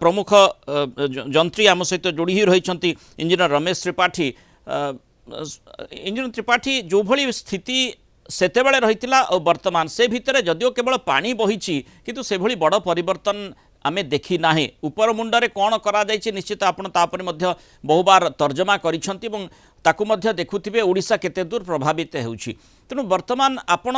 प्रमुख जंत्री आम सहित जोड़ी ही रही इंजीनियर रमेश त्रिपाठी। इंजीनियर त्रिपाठी जो भली स्थिति सेतेबेले रही और वर्तमान से भितर जदिओ केवल पानी बही किंतु से भली बड़ परिवर्तन आमे देखी ना। उपर मुंडरे कौन करा जायछि निश्चित आपण तापर मध्य बहुबार तर्जमा करिसंति एवं ताकु मध्य देखुथिबे ओडिशा केते दूर प्रभावित होउछि। तेणु वर्तमान आपण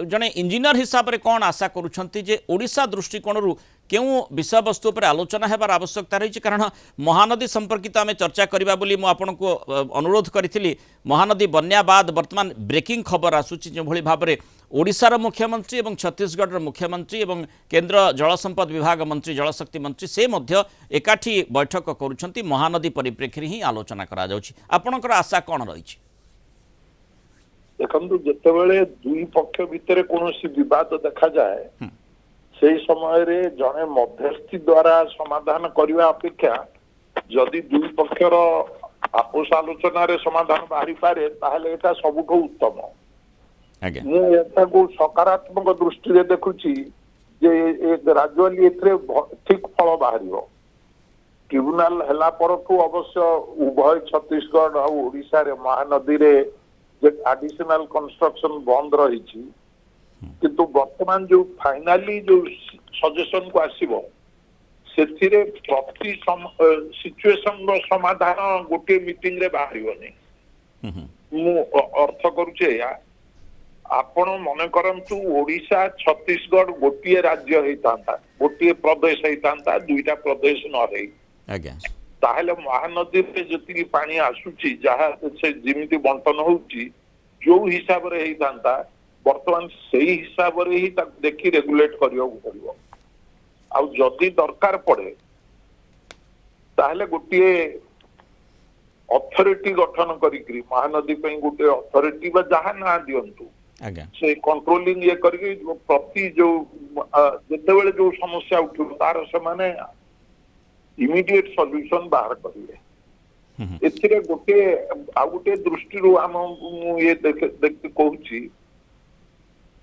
जने इंजीनियर हिसाब रे कौन आशा करुछंती जे ओडिशा दृष्टिकोण क्यों विषय वस्तु पर आलोचना हेबार आवश्यकता रही। कारण महानदी संपर्कित आम चर्चा करबा बोली मु आपन को अनुरोध करी। महानदी बन्या बाद वर्तमान ब्रेकिंग खबर आसुची जो भली भाव में ओडिशार मुख्यमंत्री एवं छत्तीसगढ़ मुख्यमंत्री एवं केंद्र जलसंपद विभाग मंत्री जलशक्ति मंत्री से मध्य एकाठी बैठक करुछंती। महानदी परिप्रेक्षी ही आलोचना करा जाउछि। आपनकर आशा कौन रही? देखंतु जेतेबेले दुई पक्ष भितर कोनोसी विवाद देखा जाए से समय रे जने मध्यस्थी द्वारा समाधान करने अपेक्षा जदि दुई पक्षर आपस आलोचना रे समाधान बाहरी पारे ताहले एटा सबुठो उत्तम। मु एटा को सकारात्मक दृष्टि रे देखुची जे एक राज्यवाली एथरे ठीक फल बाहरियो। ट्रिब्यूनल हला परठू अवश्य उभय छत्तीसगढ़ और ओडिशा रे महानदी रे जे एडिशनल कंस्ट्रक्शन बंद रही किंतु वर्तमान जो फाइनाली जो सजेशन को आसीबो सेथिरे प्रति सिचुएशन रो समाधान गोटे मीटिंग रे बाहरियो नै। मु अर्थ करूचे या आपण मन करंतु ओडिशा छत्तीसगढ़ गोटे राज्य होइतांता, गोटे प्रदेश होइतांता, दुईटा प्रदेश न रही आज्ञा ताहले महानदी रे जति पानी आसुची जहा से जिमिति बंटन होउची जो हिसाब रे होइतांता वर्तमान से हिसाब रे ही देखी रेगुलेट करियो पड़िबो। आ जदि दरकार पड़े ताहले गोटे अथॉरिटी गठन करी महानदी पे गोटे अथॉरिटी बा जहा ना दियंतु से कंट्रोलिंग ये करके प्रति जो जेतेबेले जो समस्या उठिबो तार से माने इमीडिएट सॉल्यूशन बाहर करिवे। एथिरे गोटे आ गोटे दृष्टि रो हम ये देख कहूची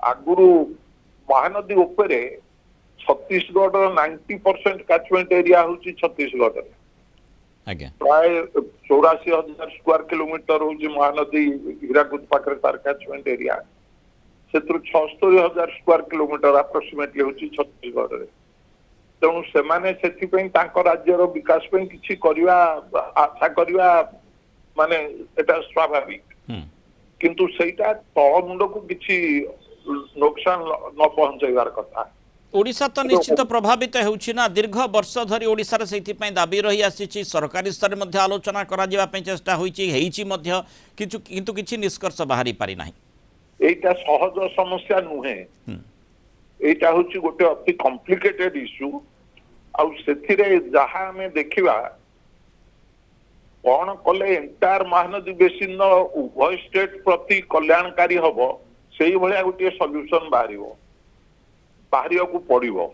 आगुरु महानदी उपरे छत्तीसगढ़ 90% कैचमेंट एरिया होची छत्तीसगढ़ प्राय 84,000 स्क्वायर किलोमीटर होची महानदी हीराकुद पाखरे तार कैचमेंट एरिया सेत्रु 76,000 स्क्वायर किलोमीटर अप्रोक्सीमेटली होची छत्तीसगढ़ रे। तेणु सेमाने सेथि पई तांको राज्यर विकास पई किछि करिवा आशा करिवा माने एटा स्वाभाविक किंतु सेटा तळ मुंड को किछि नुकसान न पहुंचाइबार कथा। ओडिशा तो निश्चित प्रभावित होउछि ना। दीर्घ वर्ष धरी ओडिशा से दाबी रही आसी सरकारी स्तर में आलोचना करा चेष्टा होइछि किंतु किछि निष्कर्ष बाहरी पारि नाही। एटा सहज समस्या नुहे, एटा होछि गोटे अति कॉम्प्लिकेटेड इश्यू। आउ सेथिरे जहा हमें देखिबा कोन कले एंटायर महानदी बेसिन उभय स्टेट प्रति कल्याणकारी हबो सेही भलिया गोटे सॉल्यूशन बाहरिया को पड़िबो।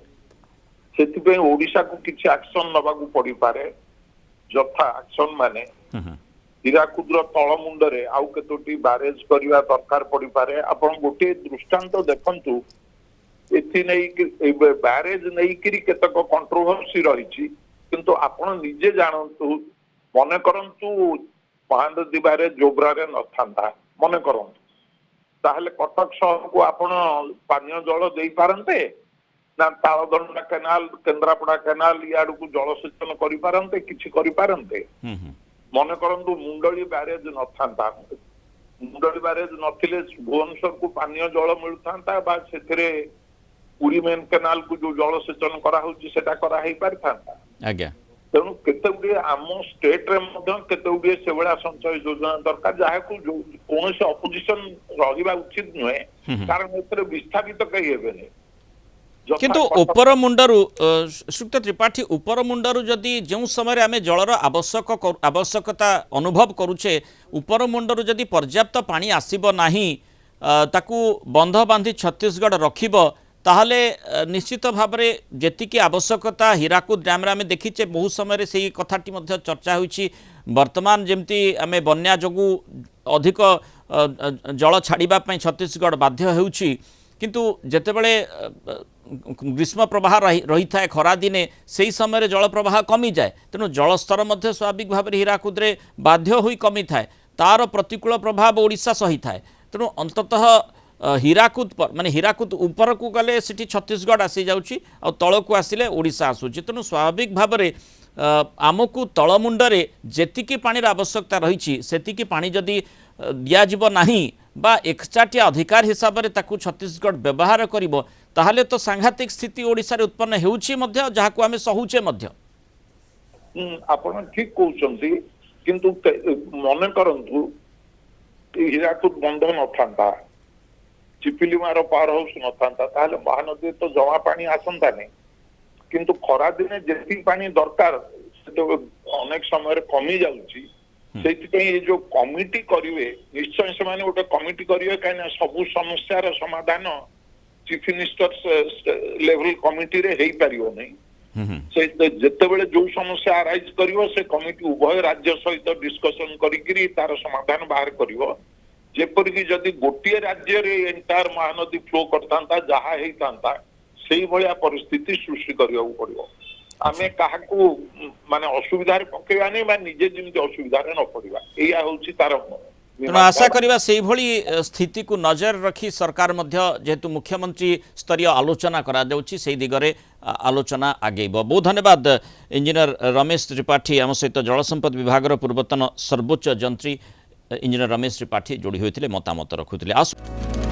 सेति पे ओडिशा को किछि एक्शन नबा को पड़ी पारे जथा एक्शन माने हीराकुद्र तळ मुंडरे आउ केतोटी बैरेज करिवा दरकार पड़ी पारे। आपण गोटे दृष्टांत देखंतु एथि नै बैरेज नै करी केतक कंट्रोवर्सी रहिछि किंतु आपण निजे जानंतु मने करंतु महानदी बैरेज जोब्रा रे नथांता मने करंतु ताहले कटक शहर को आपण पानीय जल दे पारंते ना तालदंडा केनाल केंद्रापड़ा केनाल याड को जलसेचन करि पारंते किछि करि पारंते। मने करंतु मुंडली बैरेज नथांता, मुंडली बैरेज नथिले भुवनेश्वर को पानीय जल मिलथांता बा सेथिरे पुरी मेन केनाल को जो जलसेचन करा होछि सेटा करा हे पारथांता। आज्ञा तेणु केते गुडे आम स्टेट रे मध्य केते गुडे से बड़ा संचय योजना दरकार जहा को कौन से अपोजिशन रहिबा उचित नुहे कारण एतरे विस्थापित कहि हेबे नै। किंतु ऊपर मुंडरू श्रीयुक्त त्रिपाठी ऊपर मुंडरू जदि जो समय आमे जलर आवश्यकता अनुभव करूचे ऊपर मुंडरू जदि पर्याप्त पानी आसीबो नाही ताकू बंध बांधी छत्तीसगढ़ रखिबो ताहले निश्चित भाव में जेतिकी आवश्यकता हीराकुद डैम आम देखीचे बहु समय से कथाटी चर्चा होइछि। वर्तमान जमती आम बन्या जोगु अधिक जल छाड़ापी छत्तीसगढ़ बाध्य होउछि किंतु जेतेबेले ग्रीष्म प्रवाह रही था खरा दिने से समय जल प्रवाह कमी जाए तेणु जलस्तर मध्य स्वाभाविक भाव में हीराकुद बाध्य होई कमी थाए तार प्रतिकूल प्रभाव ओडिशा सही थाए तेणु अंततः हीराकुद माने हीराकुद ऊपर को गले सिटी छत्तीसगढ़ आसी जाउची आ तल को आसिले ओडिशा आसुची तेणु स्वाभाविक भाव में आमको तलमुंडरे जेतिकी पानीर आवश्यकता रही सेतिकी पानी जदि दियाजिब नाही बा एकचाटिया अधिकार हिसाब से ताकू छत्तीसगढ़ व्यवहार करिबो ताहले तो सांघातिक स्थिति ओडिशा रे उत्पन्न हेउची मध्य जहाको आमे सहुचे मध्य। आपण ठीक कहउचंती किंतु मन करंतु हीराकुद बंध न थांता चिपिलीमार पावर हाउस न थांता ताहले महानदी तो जमा पानी आसंता नहीं किंतु खरा दिने जेती पानी दरकार अनेक समय कमी जाउची से जो कमिटी करिवे निश्चय से माने गोटे कमिटी करिवे कहीं सबु समस्या समाधान चीफ मिनिस्टर लेवल कमिटी रे हेई परियो नहीं से जेतेबेले जो समस्या अराइज करिवो से कमिटी उभय राज्य सहित डिस्कशन करिकरी तार समाधान बाहर करिवो जेपरिक जदि गोटे राज्य रे एंटायर महानदी फ्लो करतांता जहा हेइतांता सेही भलिया परिस्थिति सृष्टि करियो पड़िवो आमे काहाकू माने असुविधा रे पकेवा नै बा निजे जिमि असुविधा रे न पड़िबा एया होउची तार तेणु आशा करवा से भली स्थिति को नजर रखी सरकार मध्य जेहेतु मुख्यमंत्री स्तरीय आलोचना करा जाउची सेही दिगरे आलोचना आगेब। बहुत धन्यवाद इंजीनियर रमेश त्रिपाठी आम सहित जल संपद विभाग पूर्वतन सर्वोच्च जंत्री इंजीनियर रमेश त्रिपाठी जोड़ी होते मतामत रखुते।